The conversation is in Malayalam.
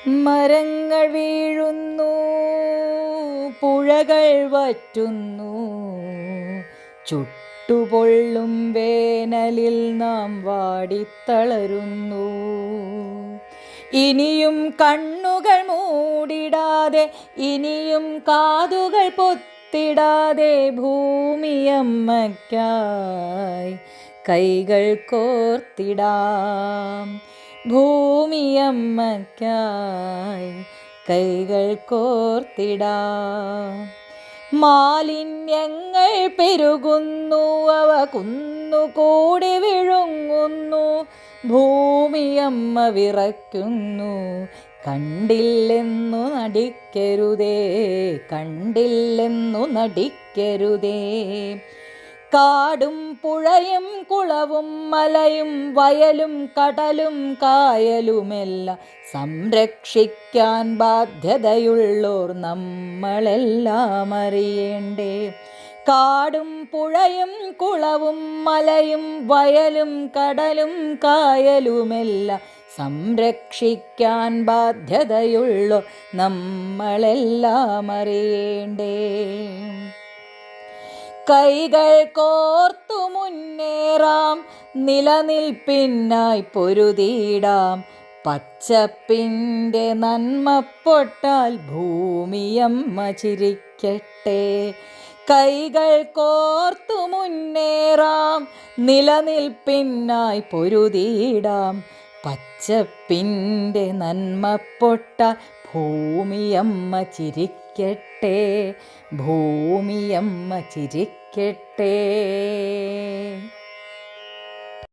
മരങ്ങൾ വീഴുന്നു, പുഴകൾ വറ്റുന്നു, ചുട്ടുപൊള്ളും വേനലിൽ നാം വാടിത്തളരുന്നു. ഇനിയും കണ്ണുകൾ മൂടിടാതെ, ഇനിയും കാതുകൾ പൊത്തിടാതെ, ഭൂമിയമ്മയ്ക്കായി കൈകൾ കോർത്തിടാം. ഭൂമിയമ്മയ്ക്കായി കൈകൾ കോർത്തിടാം. മാലിന്യങ്ങൾ പെരുകുന്നു, അവ കുന്നുകൂടി വിഴുങ്ങുന്നു. ഭൂമിയമ്മ വിറയ്ക്കുന്നു, കണ്ടില്ലെന്നു നടിക്കരുതേ, കണ്ടില്ലെന്നു നടിക്കരുതേ. കാടും പുഴയും കുളവും മലയും വയലും കടലും കായലുമെല്ലാം സംരക്ഷിക്കാൻ ബാധ്യതയുള്ളോർ നമ്മളെല്ലാം അറിയേണ്ടേ. കാടും പുഴയും കുളവും മലയും വയലും കടലും കായലുമെല്ലാം സംരക്ഷിക്കാൻ ബാധ്യതയുള്ളോർ നമ്മളെല്ലാം അറിയേണ്ടേ. കൈകൾ കോർത്തു മുന്നേറാം, നിലനിൽപ്പിനായി പൊരുതിടാം. പച്ചപ്പിൻ്റെ നന്മപ്പൊട്ടാൽ ഭൂമിയമ്മ ചിരിക്കട്ടെ. കൈകൾ കോർത്തു മുന്നേറാം, നിലനിൽപ്പിനായി പൊരുതിടാം. പച്ചപ്പിൻ്റെ നന്മപ്പൊട്ടാൽ ഭൂമിയമ്മ ചിരിക്കട്ടെ, ഭൂമിയമ്മ ചിരിക്കട്ടെ.